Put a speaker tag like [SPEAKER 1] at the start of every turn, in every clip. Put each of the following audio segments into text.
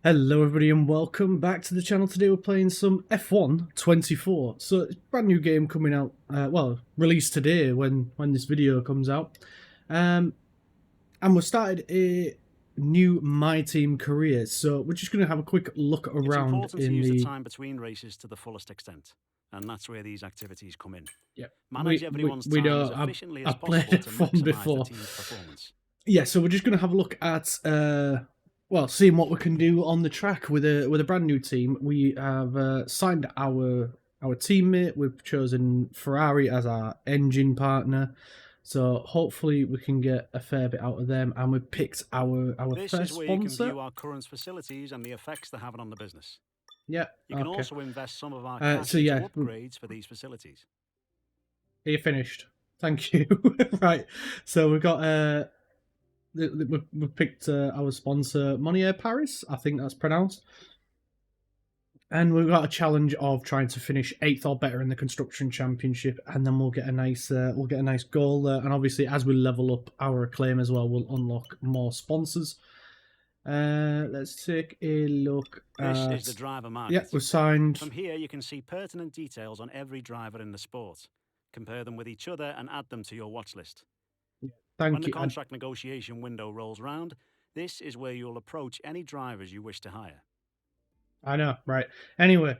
[SPEAKER 1] Hello everybody and welcome back to the channel. Today we're playing some F1 24. So it's a brand new game coming out, released today when this video comes out. And we've started a new My Team career. So we're just going to have a quick look around
[SPEAKER 2] it's important
[SPEAKER 1] in
[SPEAKER 2] to use
[SPEAKER 1] the
[SPEAKER 2] time between races to the fullest extent. And that's where these activities come in.
[SPEAKER 1] Yeah,
[SPEAKER 2] Manage everyone's
[SPEAKER 1] we
[SPEAKER 2] time
[SPEAKER 1] know
[SPEAKER 2] as efficiently as
[SPEAKER 1] I've played
[SPEAKER 2] possible to
[SPEAKER 1] F1
[SPEAKER 2] maximise
[SPEAKER 1] before.
[SPEAKER 2] the team's performance.
[SPEAKER 1] Yeah, so we're just going to have a look at seeing what we can do on the track with a brand new team. We have signed our teammate. We've chosen Ferrari as our engine partner, so hopefully we can get a fair bit out of them. And we've picked our
[SPEAKER 2] This
[SPEAKER 1] first
[SPEAKER 2] is where you can
[SPEAKER 1] sponsor.
[SPEAKER 2] view our current facilities and the effects they're having on the business.
[SPEAKER 1] Yeah,
[SPEAKER 2] You can also invest some of our cash into upgrades for these facilities.
[SPEAKER 1] You're finished. Thank you. Right, so we've got we picked our sponsor, Monnier Paris. I think that's pronounced. And we've got a challenge of trying to finish 8th or better in the construction championship, and then we'll get a nice goal there. And obviously, as we level up our acclaim as well, we'll unlock more sponsors. Let's take a look.
[SPEAKER 2] This is the driver market.
[SPEAKER 1] Yeah, we've signed.
[SPEAKER 2] From here, you can see pertinent details on every driver in the sport. Compare them with each other and add them to your watch list. When the contract negotiation window rolls round, this is where you'll approach any drivers you wish to hire.
[SPEAKER 1] I know, right? Anyway,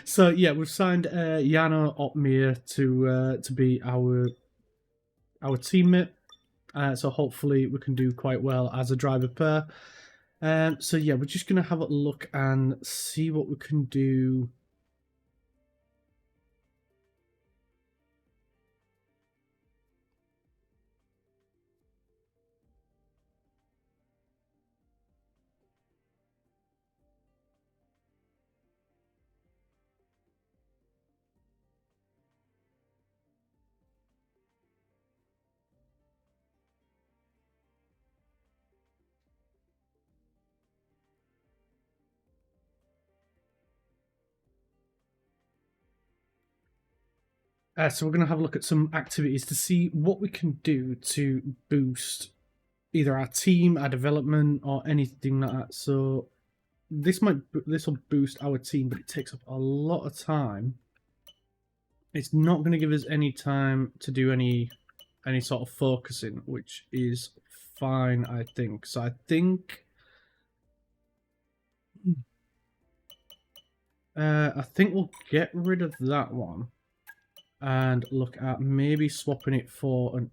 [SPEAKER 1] so yeah, we've signed Jano Opmeer to be our teammate. So hopefully we can do quite well as a driver pair. So yeah, we're just gonna have a look and see what we can do. So we're going to have a look at some activities to see what we can do to boost either our team, our development, or anything like that. So this will boost our team, but it takes up a lot of time. It's not going to give us any time to do any sort of focusing, which is fine, I think. So I think we'll get rid of that one and look at maybe swapping it for an.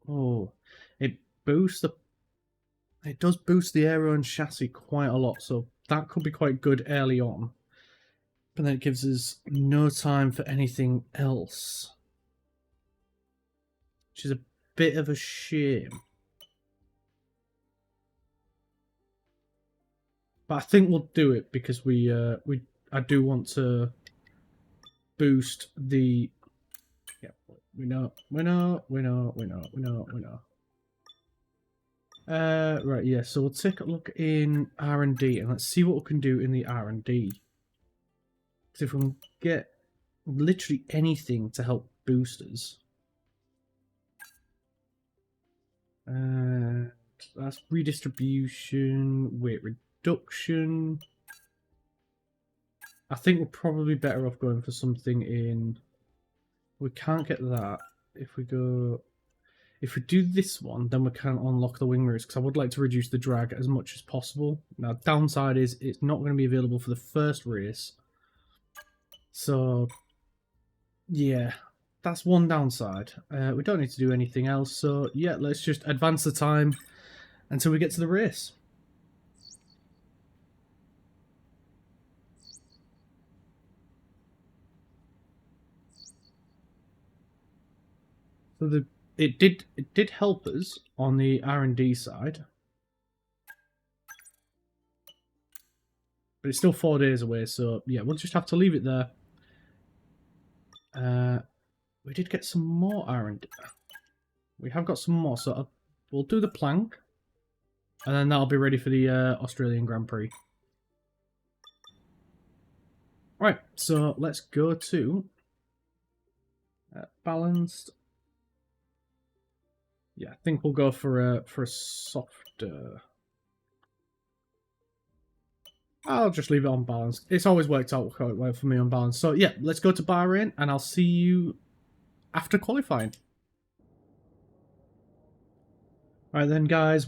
[SPEAKER 1] Oh, it does boost the aero and chassis quite a lot, so that could be quite good early on. But then it gives us no time for anything else, which is a bit of a shame. But I think we'll do it because I do want to boost the. Yeah, we know. Right, yeah. So we'll take a look in R&D and let's see what we can do in the R&D. Because if we can get literally anything to help boost us, that's redistribution, weight reduction. I think we're probably better off going for something in. We can't get that if we go. If we do this one, then we can unlock the wing mirrors, because I would like to reduce the drag as much as possible. Now, downside is it's not going to be available for the first race. So, yeah, that's one downside. We don't need to do anything else. So, yeah, let's just advance the time until we get to the race. So it did help us on the R&D side, but it's still 4 days away. So yeah, we'll just have to leave it there. We did get some more R&D. We have got some more, so we'll do the plank, and then that'll be ready for the Australian Grand Prix. Right, so let's go to balanced. Yeah, I think we'll go for a softer. I'll just leave it on balance. It's always worked out quite well for me on balance. So yeah, let's go to Bahrain, and I'll see you after qualifying. Alright then, guys,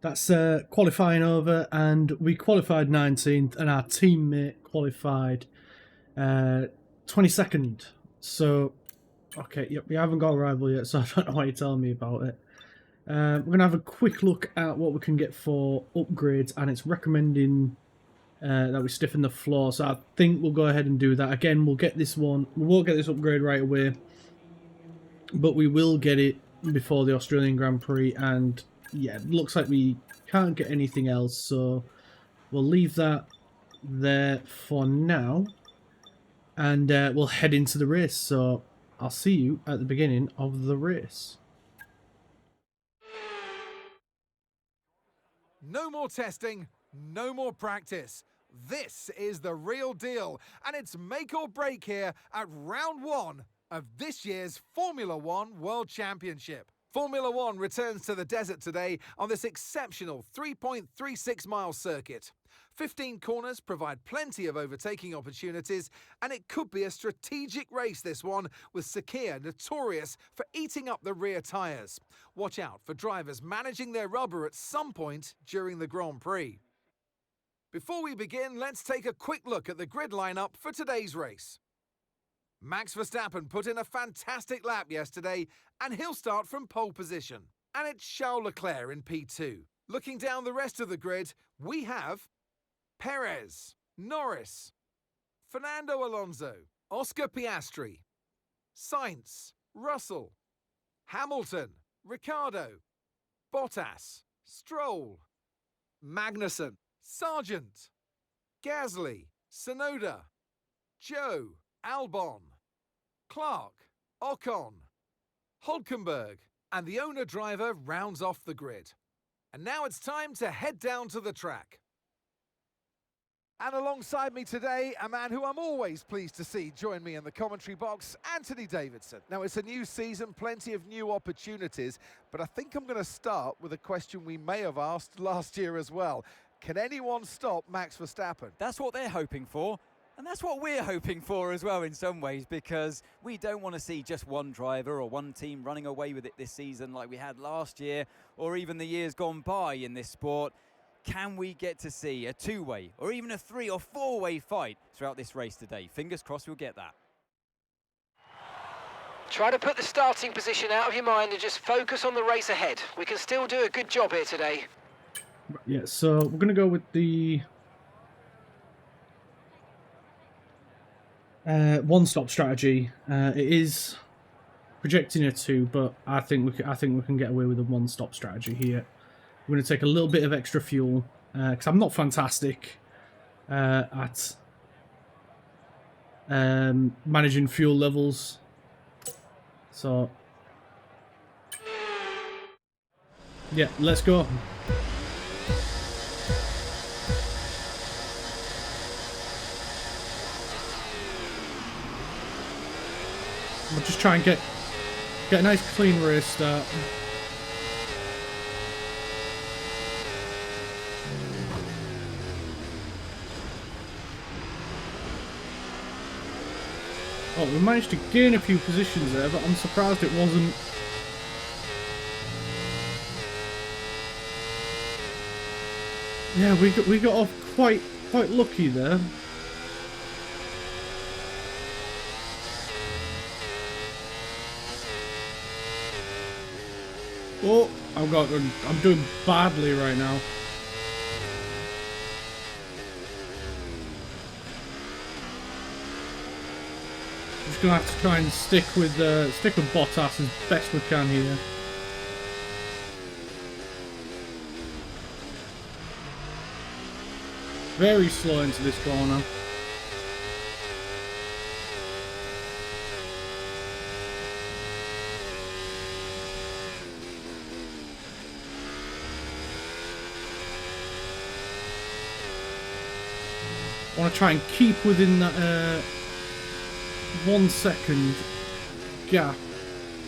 [SPEAKER 1] that's qualifying over, and we qualified 19th, and our teammate qualified 22nd. So, okay, yep, we haven't got a rival yet, so I don't know why you're telling me about it. We're going to have a quick look at what we can get for upgrades, and it's recommending that we stiffen the floor, so I think we'll go ahead and do that. Again, we'll get this one. We won't get this upgrade right away, but we will get it before the Australian Grand Prix, and yeah, it looks like we can't get anything else, so we'll leave that there for now, and we'll head into the race. So I'll see you at the beginning of the race.
[SPEAKER 3] No more testing, no more practice. This is the real deal, and it's make or break here at round 1 of this year's Formula One World Championship. Formula One returns to the desert today on this exceptional 3.36-mile circuit. 15 corners provide plenty of overtaking opportunities, and it could be a strategic race, this one, with Sakir notorious for eating up the rear tyres. Watch out for drivers managing their rubber at some point during the Grand Prix. Before we begin, let's take a quick look at the grid lineup for today's race. Max Verstappen put in a fantastic lap yesterday, and he'll start from pole position. And it's Charles Leclerc in P2. Looking down the rest of the grid, we have Perez, Norris, Fernando Alonso, Oscar Piastri, Sainz, Russell, Hamilton, Ricciardo, Bottas, Stroll, Magnussen, Sargent, Gasly, Tsunoda, Joe, Albon, Clark, Ocon, Hulkenberg, and the owner-driver rounds off the grid. And now it's time to head down to the track. And alongside me today, a man who I'm always pleased to see join me in the commentary box, Anthony Davidson. Now, it's a new season, plenty of new opportunities, but I think I'm going to start with a question we may have asked last year as well. Can anyone stop Max Verstappen?
[SPEAKER 4] That's what they're hoping for. And that's what we're hoping for as well in some ways, because we don't want to see just one driver or one team running away with it this season like we had last year or even the years gone by in this sport. Can we get to see a two-way or even a three- or four-way fight throughout this race today? Fingers crossed we'll get that.
[SPEAKER 5] Try to put the starting position out of your mind and just focus on the race ahead. We can still do a good job here today.
[SPEAKER 1] Yeah, so we're going to go with the one-stop strategy. It is projecting a 2, but I think we can get away with a one-stop strategy here. We're going to take a little bit of extra fuel because I'm not fantastic at managing fuel levels. So yeah, let's go. We'll just try and get a nice clean race start. Oh, we managed to gain a few positions there, but I'm surprised it wasn't. Yeah, we got off quite lucky there. Oh, I'm doing badly right now. Just gonna have to try and stick with Bottas as best we can here. Very slow into this corner. I want to try and keep within that 1 second gap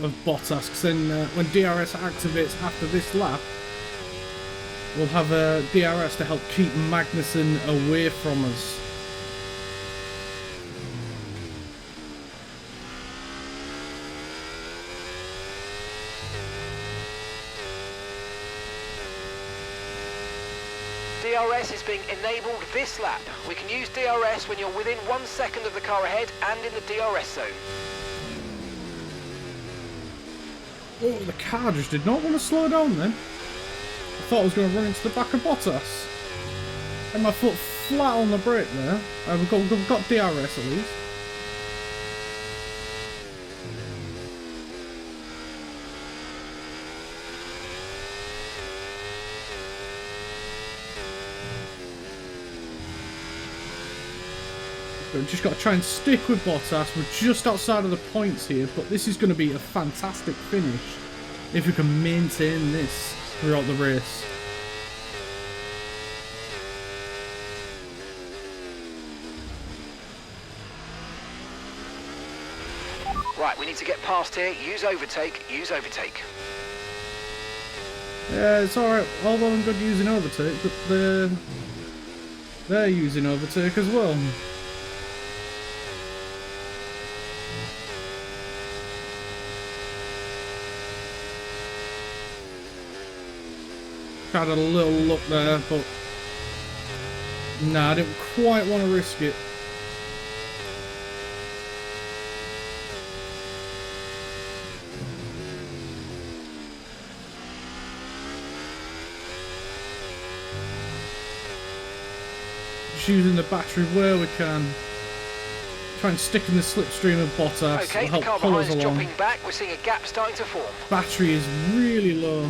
[SPEAKER 1] of Bottas, because then when DRS activates after this lap, we'll have a DRS to help keep Magnussen away from us.
[SPEAKER 5] DRS is being enabled this lap. We can use DRS when you're within 1 second of the car ahead and in the DRS zone.
[SPEAKER 1] Oh, the car just did not want to slow down then. I thought I was going to run into the back of Bottas. And my foot flat on the brake there. We've got DRS at least. We've just got to try and stick with Bottas. We're just outside of the points here, but this is going to be a fantastic finish if we can maintain this throughout the race.
[SPEAKER 5] Right, we need to get past here. Use overtake, use overtake.
[SPEAKER 1] Yeah, it's alright. All well and good using overtake, but they're using overtake as well. Had a little look there, but nah, I didn't quite want to risk it. Just using the battery where we can. Try and stick in the slipstream of Bottas.
[SPEAKER 5] Okay,
[SPEAKER 1] help
[SPEAKER 5] the car
[SPEAKER 1] pull us
[SPEAKER 5] behind is
[SPEAKER 1] along.
[SPEAKER 5] dropping back. We're seeing a gap starting to form.
[SPEAKER 1] Battery is really low.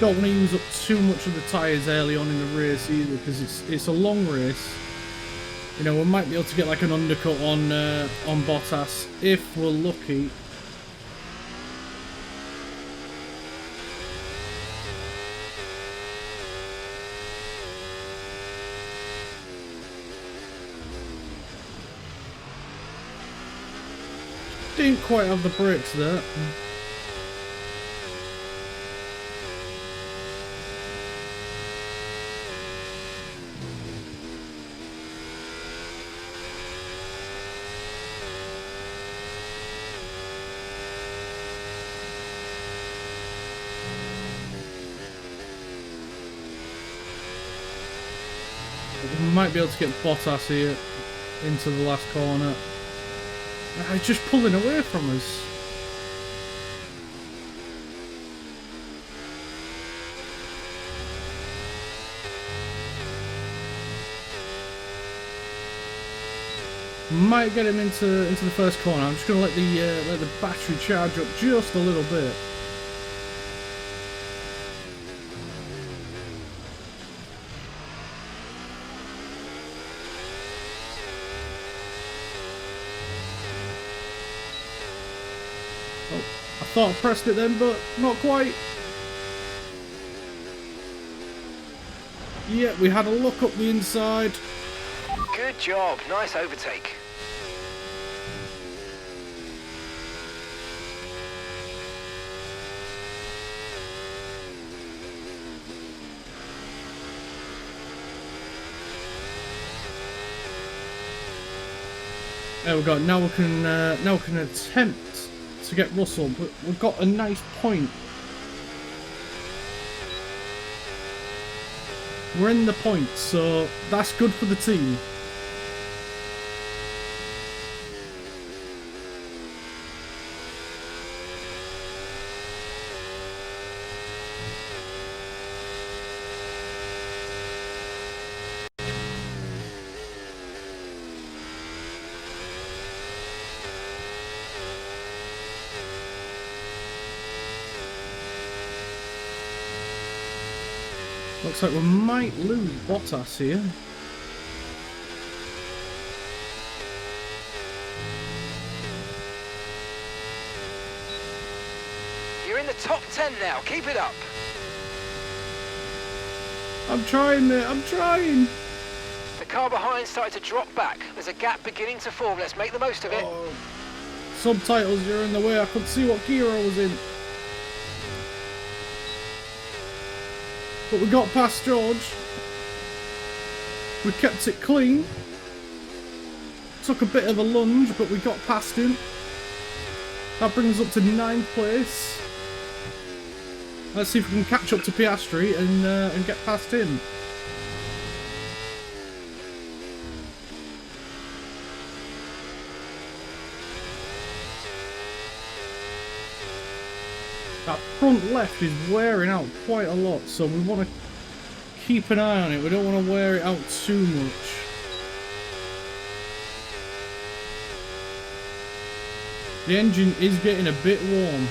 [SPEAKER 1] Don't want to use up too much of the tyres early on in the race either, because it's a long race. You know, we might be able to get like an undercut on Bottas if we're lucky. Didn't quite have the brakes there. We might be able to get Bottas here into the last corner. He's just pulling away from us. Might get him into the first corner. I'm just going to let the battery charge up just a little bit. I thought I pressed it then, but not quite. Yeah, we had a look up the inside.
[SPEAKER 5] Good job, nice overtake.
[SPEAKER 1] There we go. Now we can attempt to get Russell, but we've got a nice point. We're in the points, so that's good for the team. Looks like we might lose Bottas here.
[SPEAKER 5] You're in the top 10 now. Keep it up.
[SPEAKER 1] I'm trying, mate. I'm trying.
[SPEAKER 5] The car behind started to drop back. There's a gap beginning to form. Let's make the most of it.
[SPEAKER 1] Oh. Subtitles, you're in the way. I couldn't see what gear I was in. But we got past George. We kept it clean. Took a bit of a lunge, but we got past him. That brings us up to 9th place. Let's see if we can catch up to Piastri and get past him. That front left is wearing out quite a lot, so we want to keep an eye on it. We don't want to wear it out too much. The engine is getting a bit warm.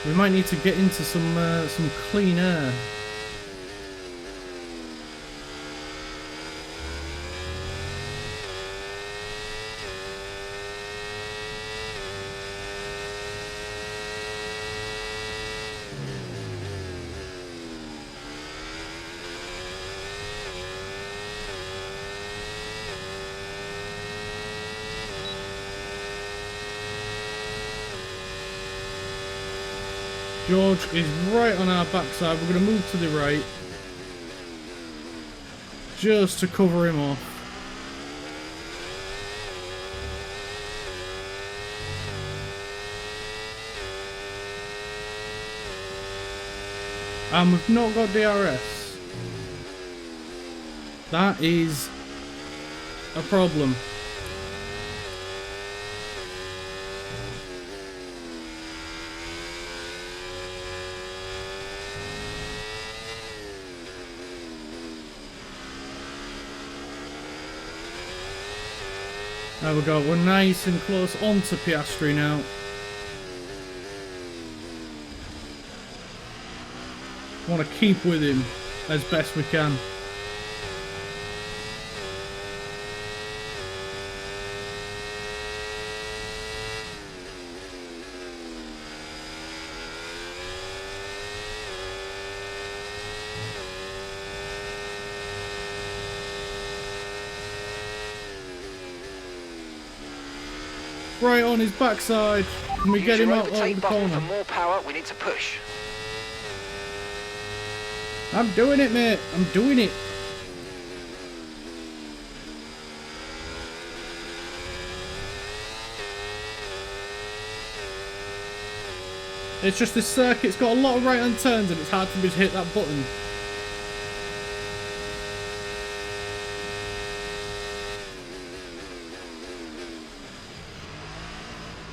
[SPEAKER 1] We might need to get into some clean air. George is right on our backside. We're going to move to the right. Just to cover him off. And we've not got DRS. That is a problem. There we go, we're nice and close onto Piastri now. Want to keep with him as best we can. Right on his backside. Can we get him out of the corner?
[SPEAKER 5] For more power, we need to push.
[SPEAKER 1] I'm doing it, mate. I'm doing it. It's just this circuit's got a lot of right-hand turns and it's hard for me to hit that button.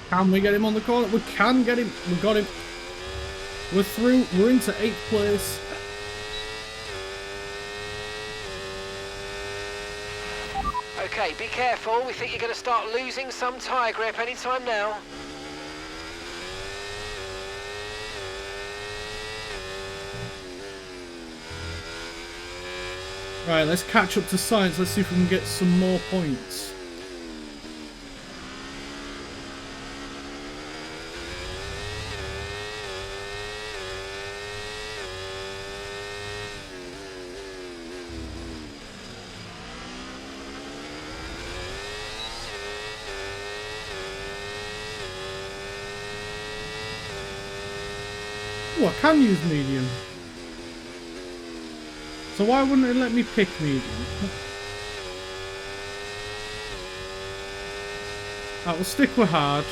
[SPEAKER 1] Can we get him on the corner? We can get him. We got him. We're through. We're into 8th place.
[SPEAKER 5] Okay, be careful. We think you're going to start losing some tyre grip anytime now.
[SPEAKER 1] Right, let's catch up to Sainz. Let's see if we can get some more points. Oh, I can use medium. So why wouldn't it let me pick medium? I will stick with hard.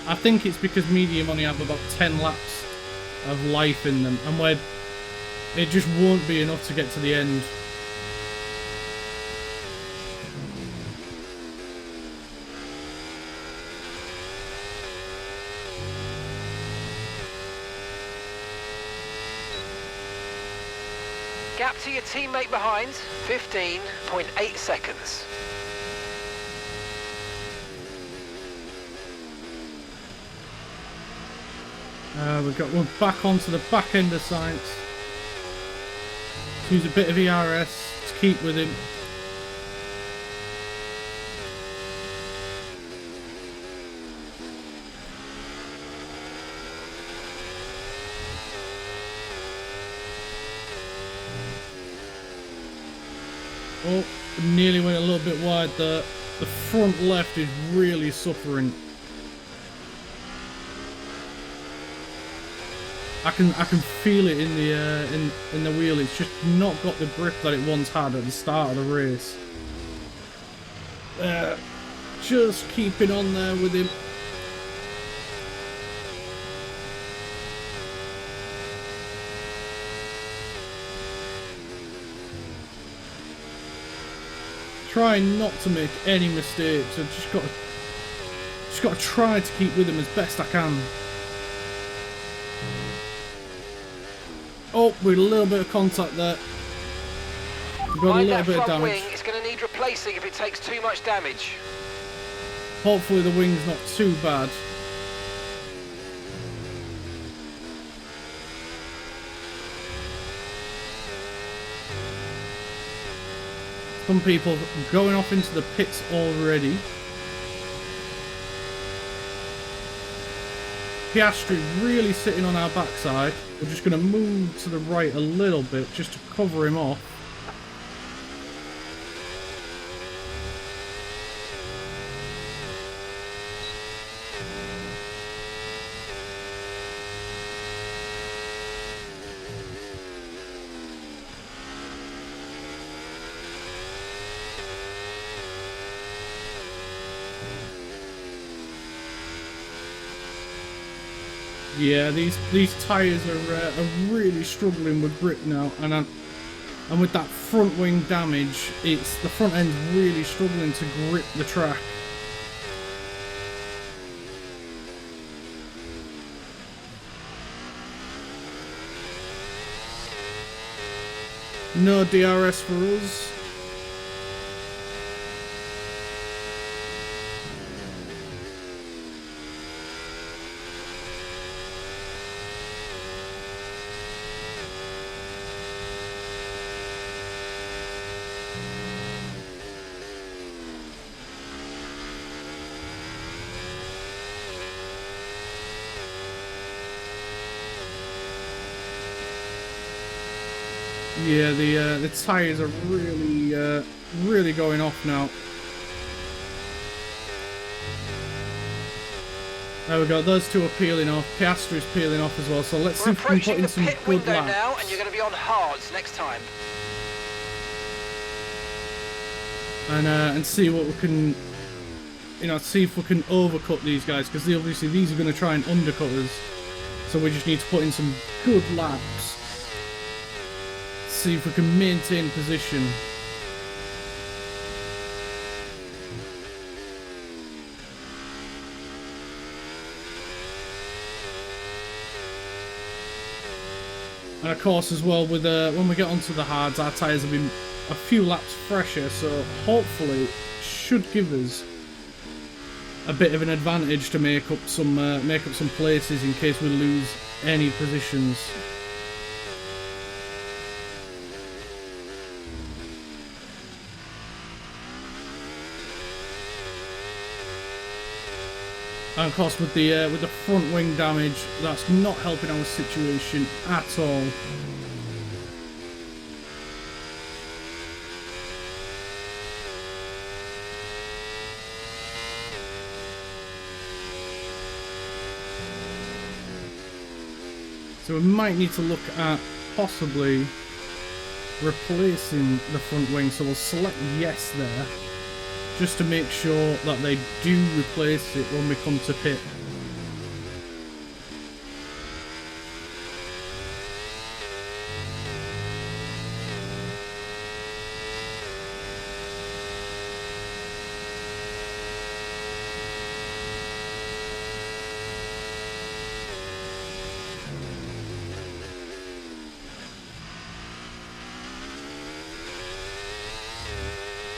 [SPEAKER 1] I think it's because medium only have about 10 laps of life in them, and where it just won't be enough to get to the end.
[SPEAKER 5] Gap to your teammate behind, 15.8 seconds.
[SPEAKER 1] We're back onto the back end of Sainz. Let's use a bit of ERS to keep with him. Oh, nearly went a little bit wide there. The front left is really suffering. I can feel it in the wheel. It's just not got the grip that it once had at the start of the race. Just keeping on there with him. Trying not to make any mistakes. I've just got to try to keep with him as best I can. Oh, with a little bit of contact there. We've got a little bit of damage.
[SPEAKER 5] Wing is going to need replacing if it takes too much damage.
[SPEAKER 1] Hopefully the wing's not too bad. Some people going off into the pits already. Piastri really sitting on our backside. We're just going to move to the right a little bit just to cover him off. Yeah, these tyres are really struggling with grip now, and with that front wing damage, the front end's really struggling to grip the track. No DRS for us. Yeah, the tyres are really going off now. There we go, those two are peeling off. Piastri's peeling off as well, so let's see if we can put in some good laps.
[SPEAKER 5] Now, and you're going to be on hards next time.
[SPEAKER 1] And see what we can, see if we can overcut these guys, because obviously these are going to try and undercut us. So we just need to put in some good laps. See if we can maintain position. And of course as well, with when we get onto the hards, our tyres have been a few laps fresher, so hopefully should give us a bit of an advantage to make up some places in case we lose any positions. And of course, with the front wing damage, that's not helping our situation at all. So we might need to look at possibly replacing the front wing. So we'll select yes there, just to make sure that they do replace it when we come to pit.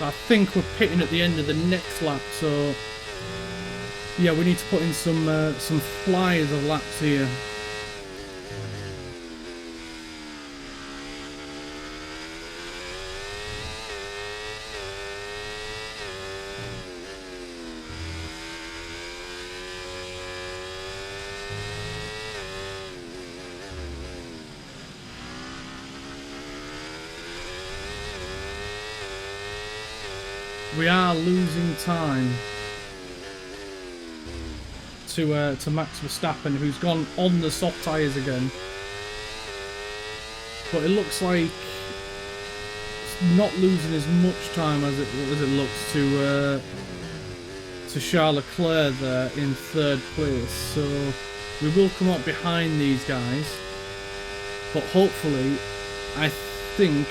[SPEAKER 1] I think we're pitting at the end of the next lap, so yeah, we need to put in some flyers of laps here. We are losing time to Max Verstappen, who's gone on the soft tyres again. But it looks like it's not losing as much time as it looks to Charles Leclerc there in 3rd place. So we will come up behind these guys. But hopefully, I think,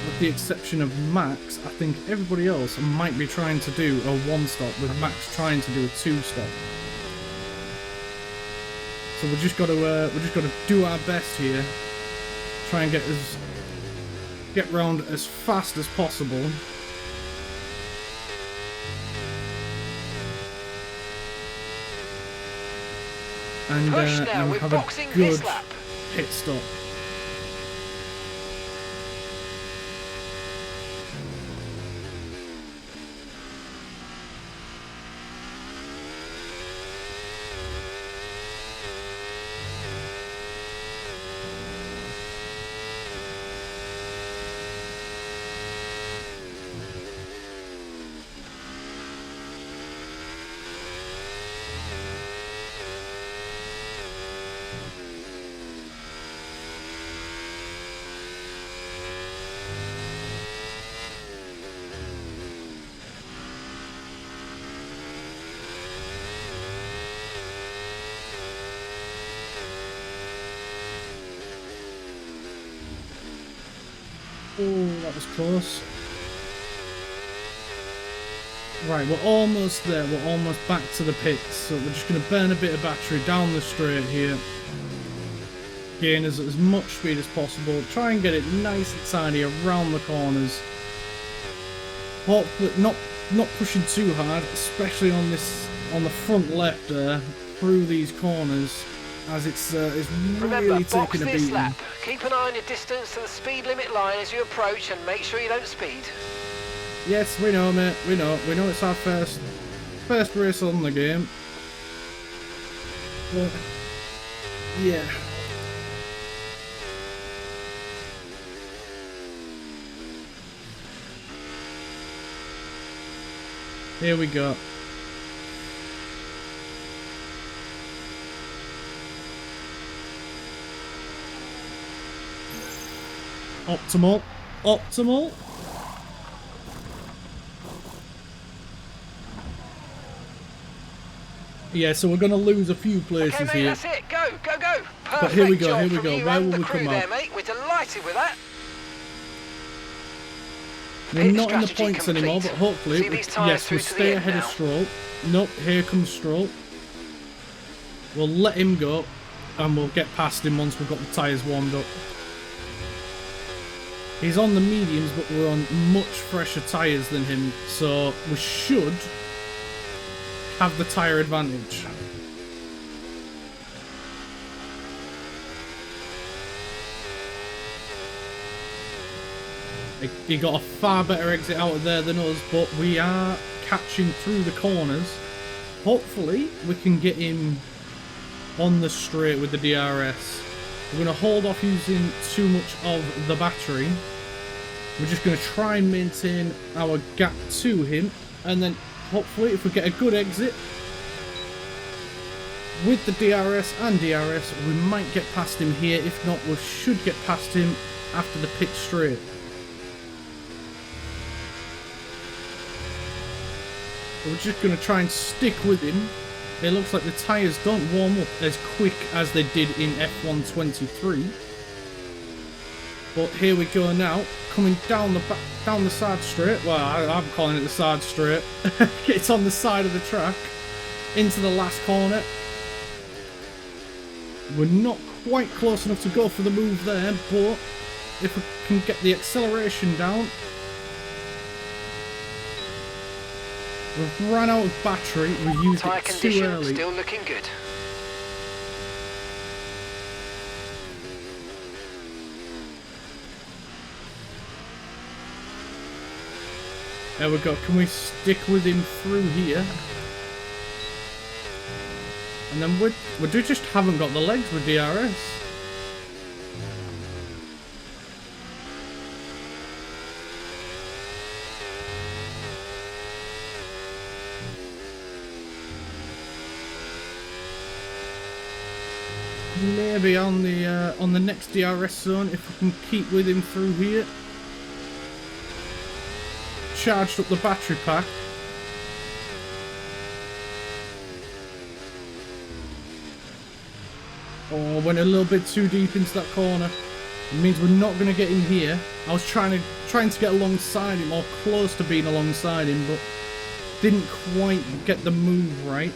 [SPEAKER 1] with the exception of Max, I think everybody else might be trying to do a 1-stop, with Max trying to do a 2-stop. So we're just got to do our best here. Try and get round as fast as possible. And have a good pit stop. Oh, that was close. Right, we're almost there. We're almost back to the pits. So we're just going to burn a bit of battery down the straight here. Gain as much speed as possible. Try and get it nice and tidy around the corners. Hopefully not pushing too hard, especially on the front left there, through these corners, as it's really taking a beating.
[SPEAKER 5] Lap. Keep an eye on your distance to the speed limit line as you approach, and make sure you don't speed.
[SPEAKER 1] Yes, we know, mate. We know it's our first race on the game. But yeah. Here we go. Optimal. Yeah, so we're going to lose a few places
[SPEAKER 5] okay, mate,
[SPEAKER 1] here.
[SPEAKER 5] That's it. Go. Perfect.
[SPEAKER 1] But here we go.
[SPEAKER 5] Where
[SPEAKER 1] will we come
[SPEAKER 5] there,
[SPEAKER 1] out?
[SPEAKER 5] Mate. We're delighted with that.
[SPEAKER 1] We're not in the points anymore, but hopefully, yes, we'll stay ahead of Stroll. Nope, here comes Stroll. We'll let him go, and we'll get past him once we've got the tyres warmed up. He's on the mediums, but we're on much fresher tyres than him, so we should have the tyre advantage. He got a far better exit out of there than us, but we are catching through the corners. Hopefully, we can get him on the straight with the DRS. We're going to hold off using too much of the battery. We're just going to try and maintain our gap to him, and then hopefully if we get a good exit with the DRS and DRS, we might get past him here. If not, we should get past him after the pit straight. We're just going to try and stick with him. It looks like the tyres don't warm up as quick as they did in F1 23. But here we go now, coming down the side straight. Well, I'm calling it the side straight. It's on the side of the track, into the last corner. We're not quite close enough to go for the move there, but if we can get the acceleration down. We've run out of battery, we used it too early.
[SPEAKER 5] Still looking good.
[SPEAKER 1] There we go, can we stick with him through here? And then we just haven't got the legs with DRS. maybe on the next DRS zone if we can keep with him through here. Charged up the battery pack. Oh, went a little bit too deep into that corner. It means we're not going to get in here. I was trying to get alongside him, or close to being alongside him, but didn't quite get the move right.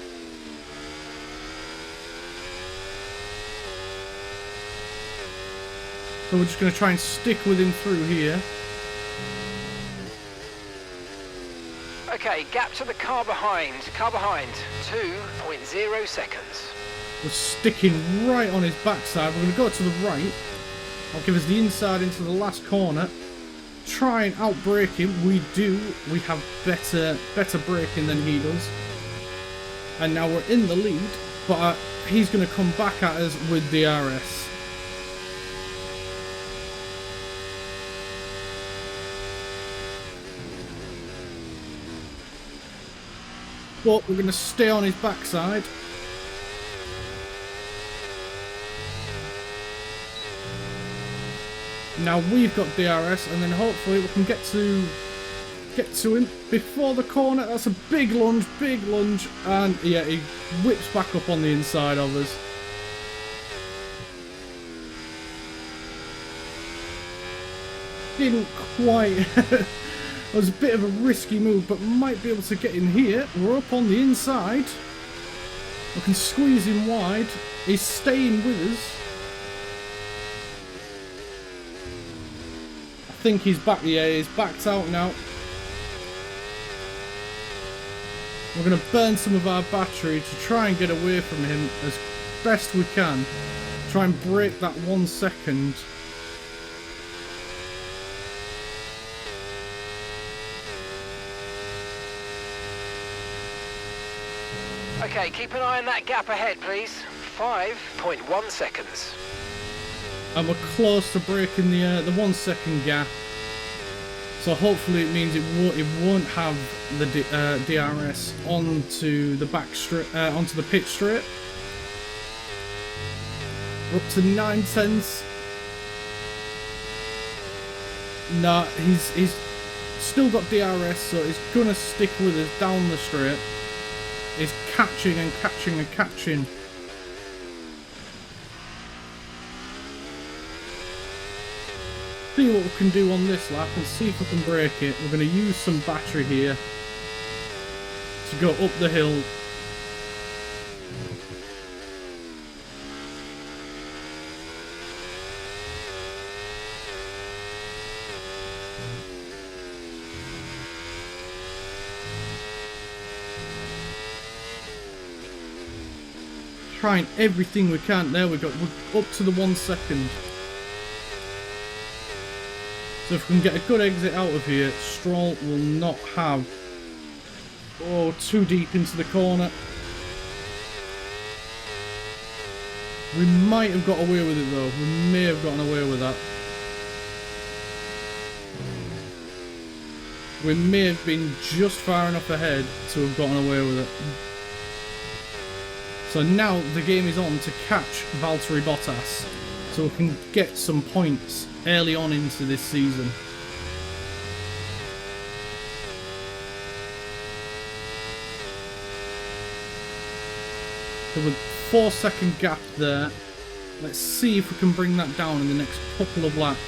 [SPEAKER 1] So we're just going to try and stick with him through here.
[SPEAKER 5] Okay, gap to the car behind. Car behind, 2.0 seconds.
[SPEAKER 1] We're sticking right on his backside. We're going to go to the right. I'll give us the inside into the last corner. Try and outbrake him. We do. We have better braking than he does. And now we're in the lead, but he's going to come back at us with DRS. But we're going to stay on his backside. Now we've got DRS, and then hopefully we can get to him before the corner. That's a big lunge, and yeah, he whips back up on the inside of us. Didn't quite. It was a bit of a risky move, but might be able to get in here. We're up on the inside. We can squeeze him wide. He's staying with us. I think he's back. Yeah, he's backed out now. We're going to burn some of our battery to try and get away from him as best we can. Try and break that 1 second.
[SPEAKER 5] Okay, keep an eye on that gap ahead, please. 5.1 seconds.
[SPEAKER 1] And we're close to breaking the 1 second gap. So hopefully it means it won't have the DRS onto the back straight, onto the pit straight. We're up to 9 tenths. Nah, he's still got DRS, so he's gonna stick with us down the straight. He's catching and catching and catching. See what we can do on this lap and see if we can break it. We're going to use some battery here to go up the hill. Trying everything we can. There we go. We're up to the 1 second. So if we can get a good exit out of here, Stroll will not have... Oh, too deep into the corner. We might have got away with it though. We may have gotten away with that. We may have been just far enough ahead to have gotten away with it. So now the game is on to catch Valtteri Bottas, so we can get some points early on into this season. So with 4 second gap there, let's see if we can bring that down in the next couple of laps.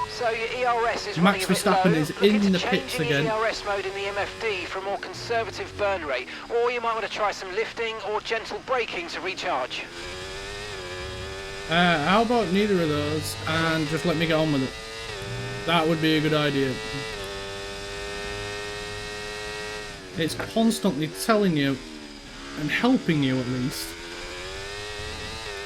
[SPEAKER 5] So your ERS is
[SPEAKER 1] Max
[SPEAKER 5] running a bit
[SPEAKER 1] Verstappen
[SPEAKER 5] low.
[SPEAKER 1] is
[SPEAKER 5] Look into
[SPEAKER 1] in the pits
[SPEAKER 5] changing
[SPEAKER 1] again.
[SPEAKER 5] your ERS mode in the MFD for a more conservative burn rate, or you might want to try some lifting or gentle braking to recharge.
[SPEAKER 1] How about neither of those and just let me get on with it? That would be a good idea. It's constantly telling you and helping you at least.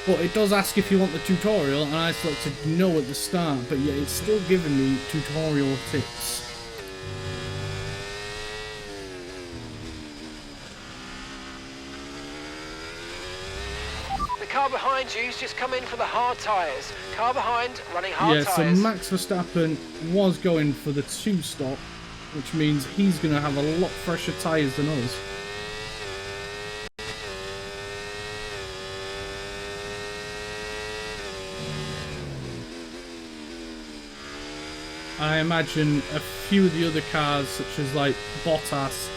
[SPEAKER 1] But it does ask if you want the tutorial, and I selected no at the start, but yet it's still giving me tutorial tips.
[SPEAKER 5] The car behind you's just come in for the hard tyres. Car behind running hard tyres.
[SPEAKER 1] Yeah, so Max Verstappen was going for the 2 stop, which means he's going to have a lot fresher tyres than us. I imagine a few of the other cars, such as like Bottas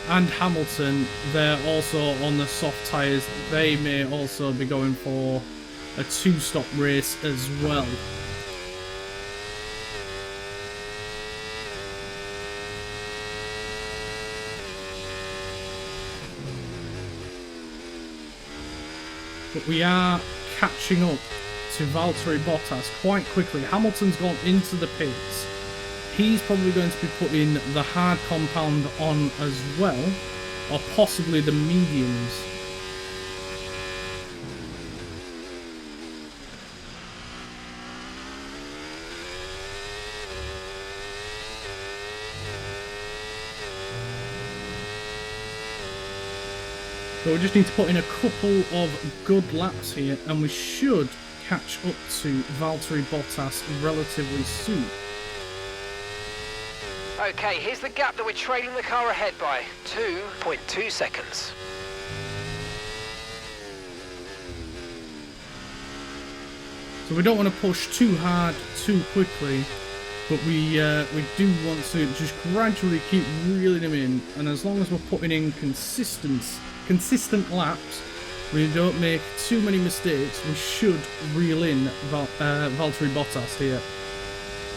[SPEAKER 1] and Hamilton, they're also on the soft tyres. They may also be going for a 2-stop race as well. But we are catching up to Valtteri Bottas quite quickly. Hamilton's gone into the pits. He's probably going to be putting the hard compound on as well, or possibly the mediums. So we just need to put in a couple of good laps here, and we should catch up to Valtteri Bottas relatively soon.
[SPEAKER 5] Okay, here's the gap that we're trailing the car ahead by, 2.2 seconds.
[SPEAKER 1] So we don't want to push too hard too quickly, but we do want to just gradually keep reeling him in, and as long as we're putting in consistent laps, we don't make too many mistakes, we should reel in Valtteri Bottas here,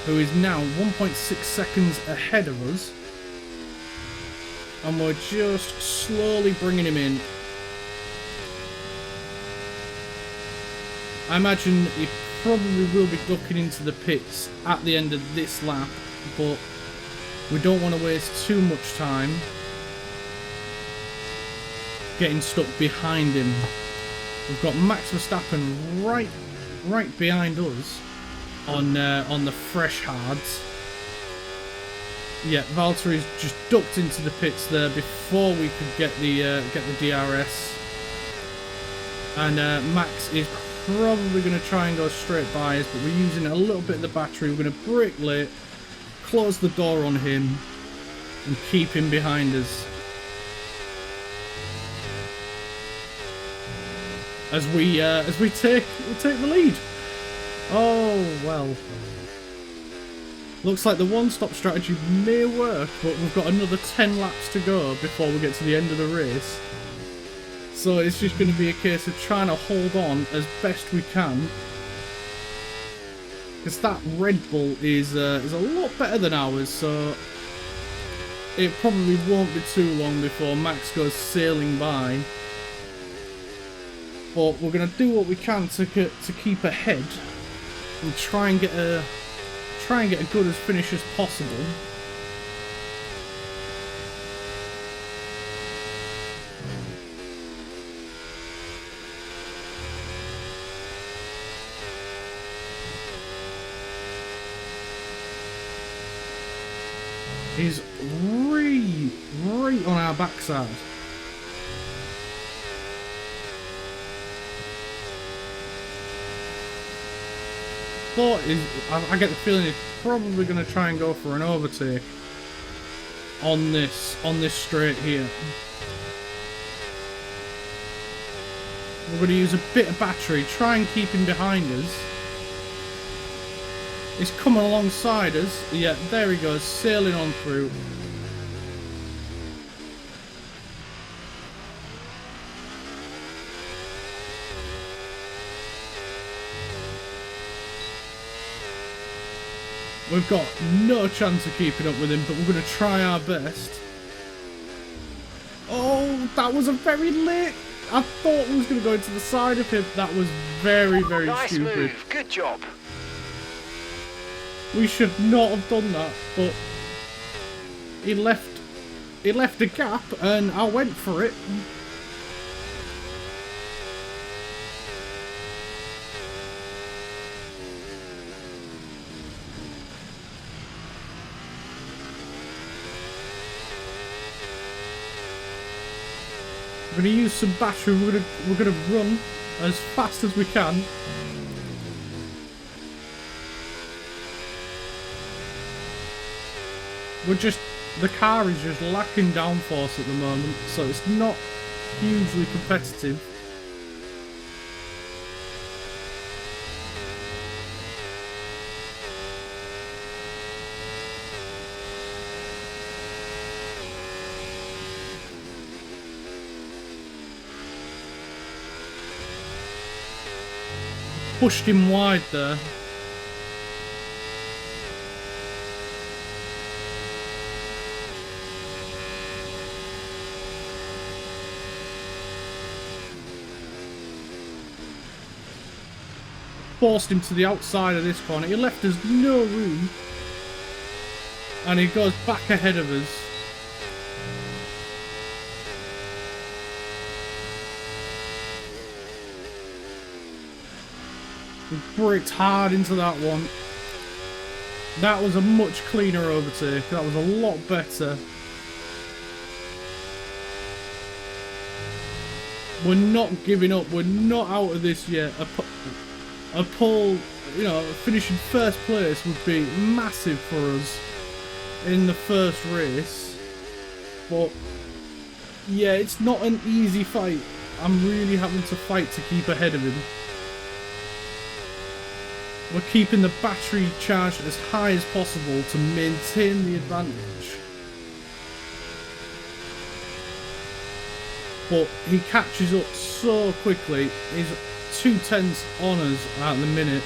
[SPEAKER 1] who is now 1.6 seconds ahead of us, and we're just slowly bringing him in. I imagine he probably will be ducking into the pits at the end of this lap, but we don't want to waste too much time getting stuck behind him. We've got Max Verstappen right behind us on the fresh hards. Yeah, Valtteri's just ducked into the pits there before we could get the DRS, and Max is probably going to try and go straight by us, but we're using a little bit of the battery. We're going to brake late, close the door on him, and keep him behind us as we take the lead. Oh well. Looks like the one-stop strategy may work, but we've got another 10 laps to go before we get to the end of the race. So it's just going to be a case of trying to hold on as best we can, because that Red Bull is a lot better than ours. So it probably won't be too long before Max goes sailing by. But we're going to do what we can to keep ahead and try and get a good as finish as possible. He's right on our backside. I get the feeling he's probably going to try and go for an overtake on this straight here. We're going to use a bit of battery, try and keep him behind us. He's coming alongside us. Yeah, there he goes, sailing on through. We've got no chance of keeping up with him, but we're going to try our best. Oh, that was a very late... I thought we was going to go into the side of him. That was very, very
[SPEAKER 5] nice
[SPEAKER 1] stupid.
[SPEAKER 5] Move. Good job.
[SPEAKER 1] We should not have done that, but he left a gap and I went for it. We're going to use some battery. We're going to run as fast as we can. We're the car is just lacking downforce at the moment, so it's not hugely competitive. Pushed him wide there. Forced him to the outside of this corner. He left us no room. And he goes back ahead of us. We braked hard into that one. That was a much cleaner overtake. That was a lot better. We're not giving up. We're not out of this yet. A pole, you know, finishing first place would be massive for us in the first race. But yeah, it's not an easy fight. I'm really having to fight to keep ahead of him. We're keeping the battery charged as high as possible to maintain the advantage. But he catches up so quickly. He's 2/10 on us at the minute.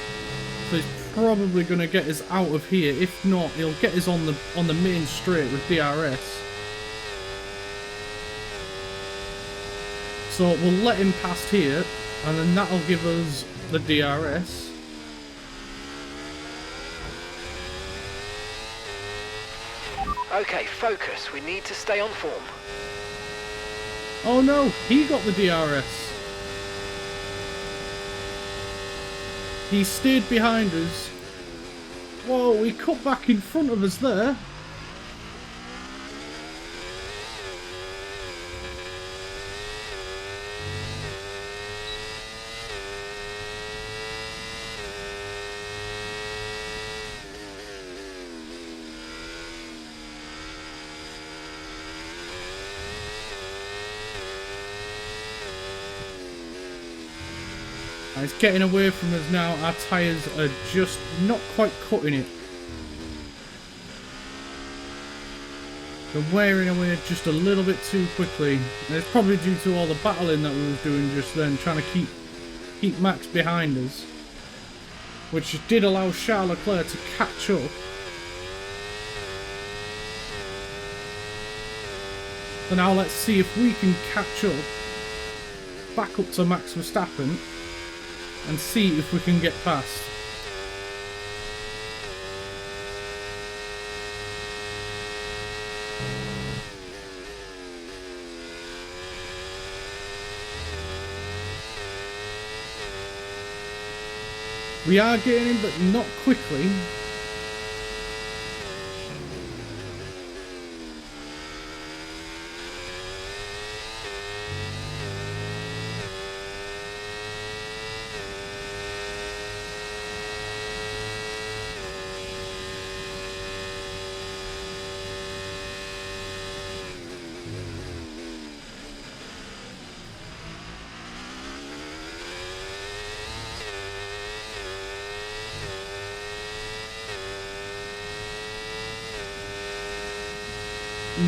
[SPEAKER 1] So he's probably going to get us out of here. If not, he'll get us on the main straight with DRS. So we'll let him past here, and then that'll give us the DRS.
[SPEAKER 5] Okay, focus. We need to stay on form.
[SPEAKER 1] Oh no, he got the DRS. He stayed behind us. Whoa, he cut back in front of us there. It's getting away from us now. Our tyres are just not quite cutting it. They're wearing away just a little bit too quickly. And it's probably due to all the battling that we were doing just then, trying to keep Max behind us, which did allow Charles Leclerc to catch up. So now let's see if we can catch up, back up to Max Verstappen, and see if we can get past. We are gaining, but not quickly.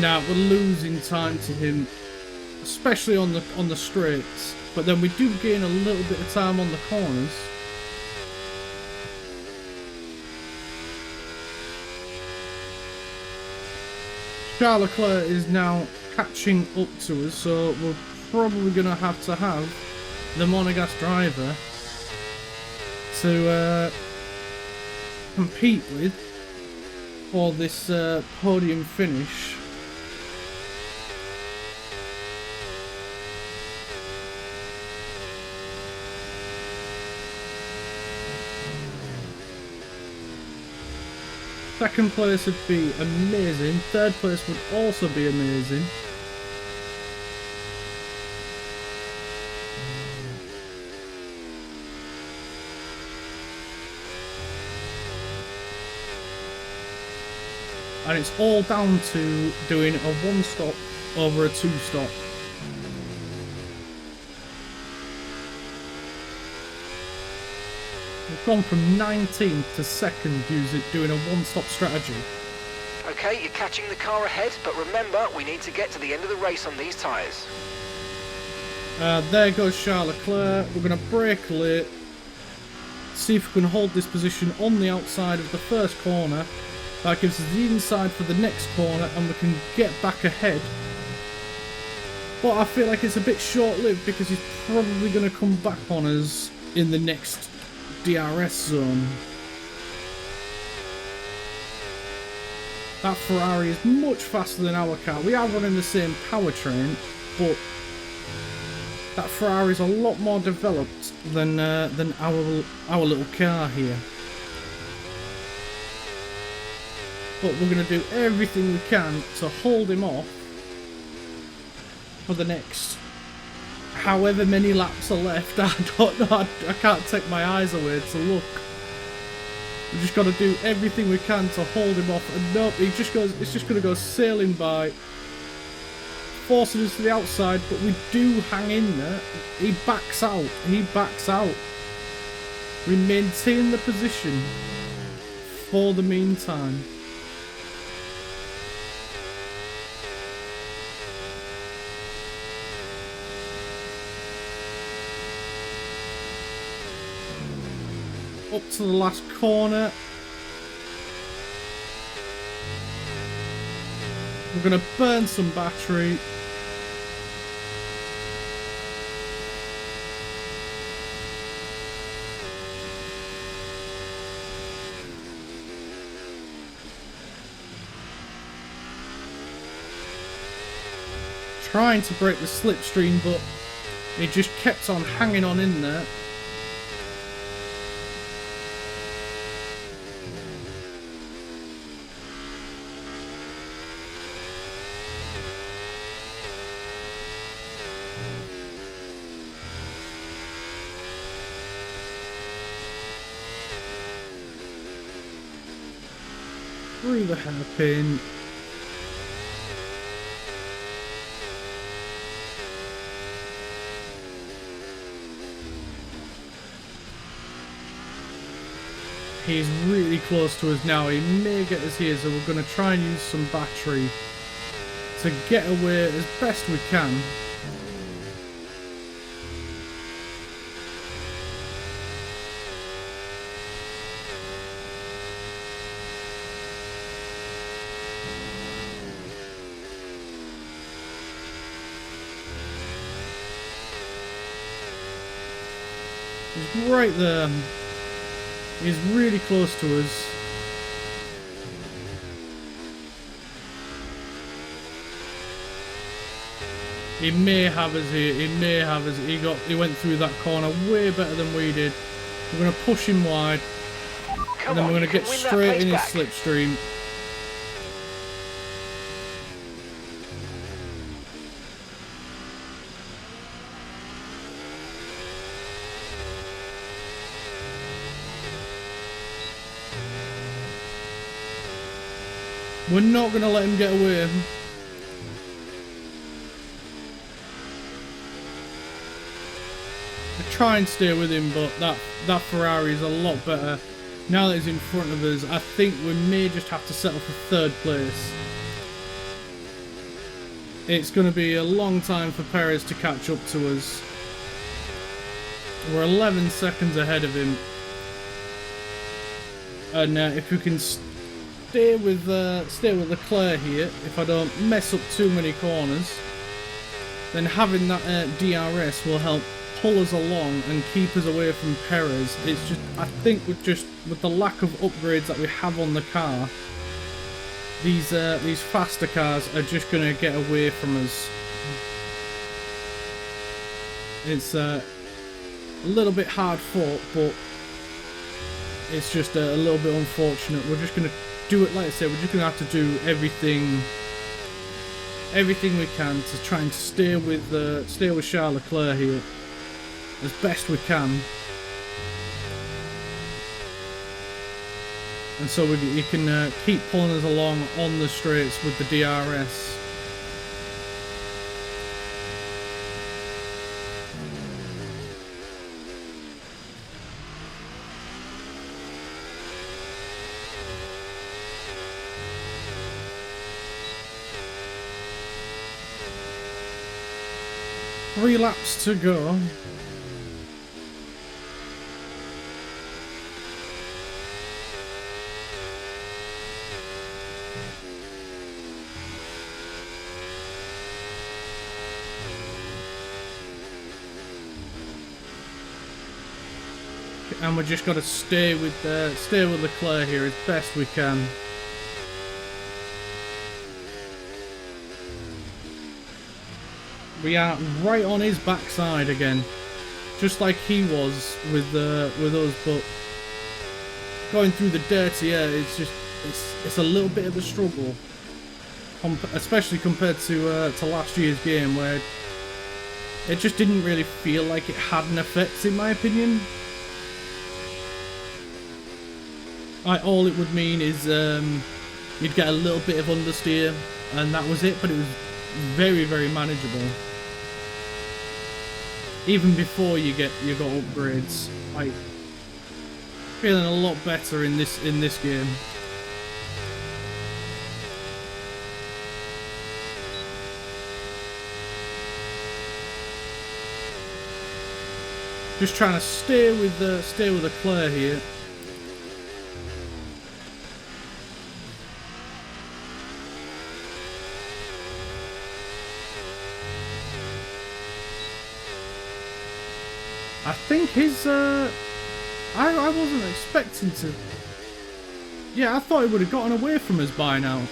[SPEAKER 1] Now we're losing time to him, especially on the straights. But then we do gain a little bit of time on the corners. Charles Leclerc is now catching up to us, so we're probably going to have the Monegasque driver to compete with for this podium finish. Second place would be amazing. Third place would also be amazing. and it's all down to doing a 1-stop over a 2-stop. We've gone from 19th to 2nd doing a 1-stop strategy.
[SPEAKER 5] Okay, you're catching the car ahead, but remember, we need to get to the end of the race on these tyres.
[SPEAKER 1] There goes Charles Leclerc. We're going to brake late. See if we can hold this position on the outside of the first corner. That gives us the inside for the next corner, and we can get back ahead. But I feel like it's a bit short-lived because he's probably going to come back on us in the next DRS zone. That Ferrari is much faster than our car. We are running the same powertrain, but that Ferrari is a lot more developed than our little car here. But we're going to do everything we can to hold him off for the next however many laps are left. I don't know. I can't take my eyes away to look. We just got to do everything we can to hold him off. And nope, it's just going to go sailing by, forcing us to the outside. But we do hang in there. He backs out. He backs out. We maintain the position for the meantime. Up to the last corner. We're going to burn some battery. Trying to break the slipstream, but it just kept on hanging on in there. Through the hairpin. He's really close to us now. He may get us here, so we're going to try and use some battery to get away as best we can. He's right there. He's really close to us. He may have us here. He may have us. He went through that corner way better than we did. We're going to push him wide. And then we're going to get straight in his slipstream. We're not going to let him get away. I try and stay with him, but that Ferrari is a lot better. Now that he's in front of us, I think we may just have to settle for 3rd place. It's going to be a long time for Perez to catch up to us. We're 11 seconds ahead of him. And if we can stay with Leclerc here, if I don't mess up too many corners, then having that DRS will help pull us along and keep us away from Perez. It's just, I think with the lack of upgrades that we have on the car, these faster cars are just going to get away from us. It's a little bit hard fought, but it's just a little bit unfortunate. We're just going to do it, like I said, we're just going to have to do everything we can to try and stay with Charles Leclerc here as best we can. And so you can keep pulling us along on the straights with the DRS. Three laps to go. And we just got to stay with Leclerc here as best we can. We are right on his backside again, just like he was with us. But going through the dirty air, it's a little bit of a struggle, especially compared to last year's game, where it just didn't really feel like it had an effect, in my opinion. All it would mean is you'd get a little bit of understeer, and that was it. But it was very, very manageable. Even before you got upgrades, like feeling a lot better in this game. Just trying to stay with Leclerc here. I think his, I wasn't expecting to. Yeah, I thought he would have gotten away from us by now.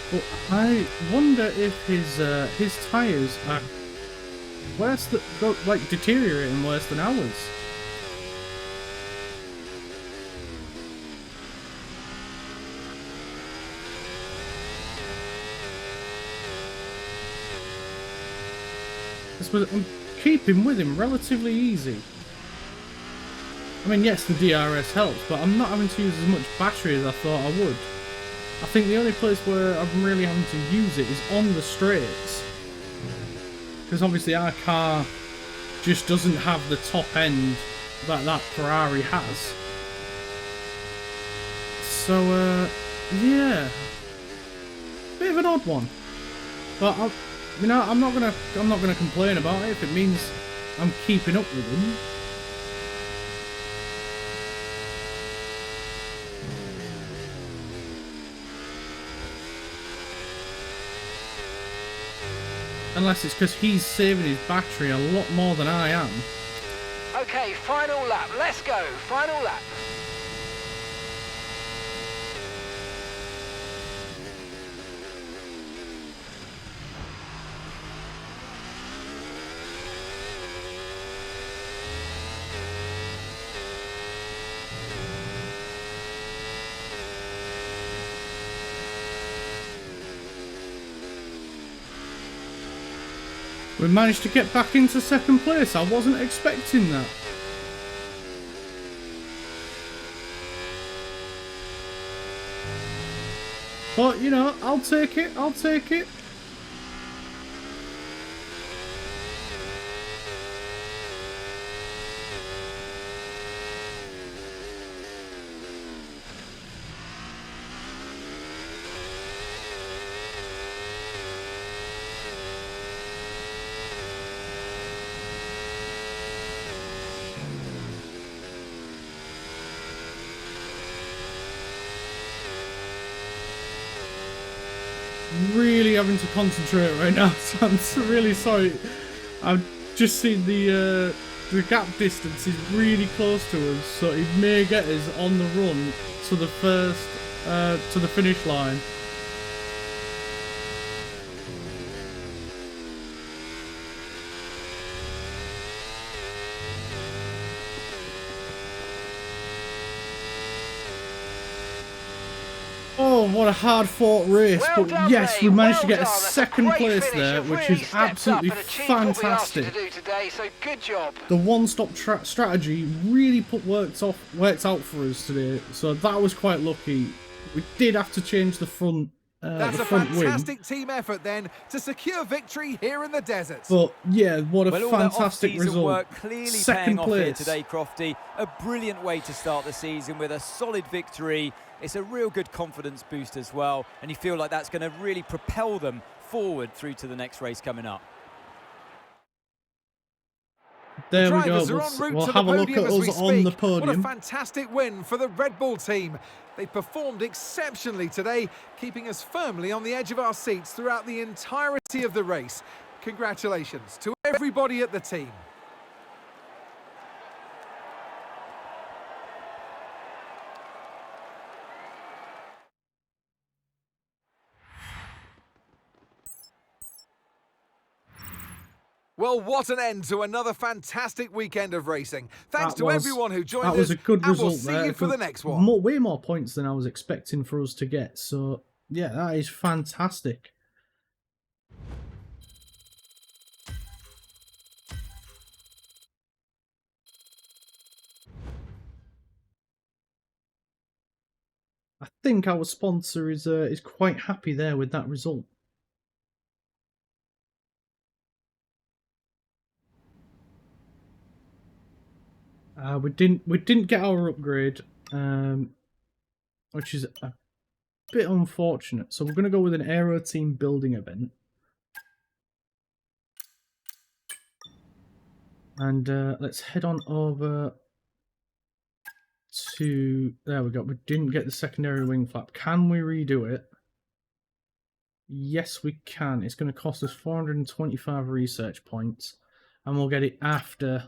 [SPEAKER 1] But I wonder if his tyres are worse, like deteriorating worse than ours. I'm keeping with him relatively easy. I mean, yes, the DRS helps, but I'm not having to use as much battery as I thought I would. I think the only place where I'm really having to use it is on the straights. Because obviously our car just doesn't have the top end that Ferrari has. So, yeah. Bit of an odd one. But I'm not gonna complain about it if it means I'm keeping up with them. Unless it's because he's saving his battery a lot more than I am.
[SPEAKER 5] Okay, final lap. Let's go. Final lap.
[SPEAKER 1] We managed to get back into second place. I wasn't expecting that. But, you know, I'll take it. I'll take it. Really having to concentrate right now, so I'm really sorry. I've just seen the gap distance is really close to us, so it may get us on the run to the finish line. Oh what a hard-fought race,
[SPEAKER 5] Well
[SPEAKER 1] but
[SPEAKER 5] done,
[SPEAKER 1] yes, we
[SPEAKER 5] Ray.
[SPEAKER 1] managed to
[SPEAKER 5] Well
[SPEAKER 1] get a
[SPEAKER 5] done. That's a
[SPEAKER 1] second
[SPEAKER 5] great
[SPEAKER 1] place
[SPEAKER 5] finish.
[SPEAKER 1] there,
[SPEAKER 5] You've
[SPEAKER 1] which
[SPEAKER 5] really
[SPEAKER 1] is
[SPEAKER 5] stepped up
[SPEAKER 1] absolutely
[SPEAKER 5] and achieved what we asked you
[SPEAKER 1] fantastic.
[SPEAKER 5] to do today, so good job.
[SPEAKER 1] The one-stop strategy really worked out for us today, so that was quite lucky. We did have to change the front
[SPEAKER 3] That's
[SPEAKER 1] the
[SPEAKER 3] a
[SPEAKER 1] front wing.
[SPEAKER 3] fantastic team effort then to secure victory here in the desert.
[SPEAKER 1] But yeah, what a
[SPEAKER 4] Well, all
[SPEAKER 1] fantastic
[SPEAKER 4] that off-season
[SPEAKER 1] result.
[SPEAKER 4] work clearly
[SPEAKER 1] Second
[SPEAKER 4] paying off here
[SPEAKER 1] place.
[SPEAKER 4] today, Crofty. A brilliant way to start the season with a solid victory. It's a real good confidence boost as well, and you feel like that's going to really propel them forward through to the next race coming up.
[SPEAKER 1] There we go.
[SPEAKER 3] Drivers are en route
[SPEAKER 1] We'll
[SPEAKER 3] to
[SPEAKER 1] have
[SPEAKER 3] the
[SPEAKER 1] a look
[SPEAKER 3] podium
[SPEAKER 1] at
[SPEAKER 3] as we
[SPEAKER 1] us on the
[SPEAKER 3] speak. What a
[SPEAKER 1] podium.
[SPEAKER 3] fantastic win for the Red Bull team. They performed exceptionally today, keeping us firmly on the edge of our seats throughout the entirety of the race. Congratulations to everybody at the team. Well, what an end to another fantastic weekend of racing. Thanks to everyone who joined us.
[SPEAKER 1] That was a good
[SPEAKER 3] and
[SPEAKER 1] result
[SPEAKER 3] we'll see
[SPEAKER 1] there.
[SPEAKER 3] you for the next one.
[SPEAKER 1] Way more points than I was expecting for us to get. So yeah, that is fantastic. I think our sponsor is quite happy there with that result. We didn't get our upgrade, which is a bit unfortunate. So we're going to go with an aero team building event, and let's head on over to, there we go. We didn't get the secondary wing flap. Can we redo it? Yes, we can. It's going to cost us 425 research points, and we'll get it after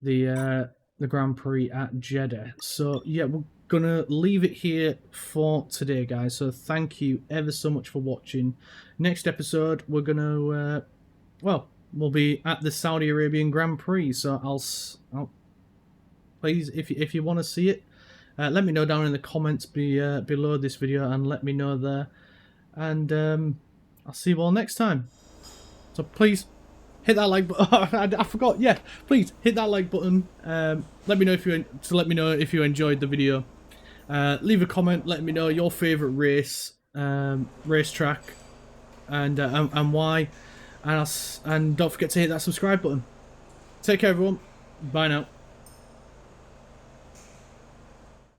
[SPEAKER 1] the Grand Prix at Jeddah. So yeah, we're gonna leave it here for today, guys. So thank you ever so much for watching. Next episode, we're gonna we'll be at the Saudi Arabian Grand Prix. So I'll please, if you want to see it, let me know down in the comments below this video, and let me know there. And I'll see you all next time. So please hit that like button. I forgot. Yeah, please hit that like button. Let me know if you enjoyed the video. Leave a comment. Let me know your favorite racetrack, and why. And don't forget to hit that subscribe button. Take care, everyone. Bye now.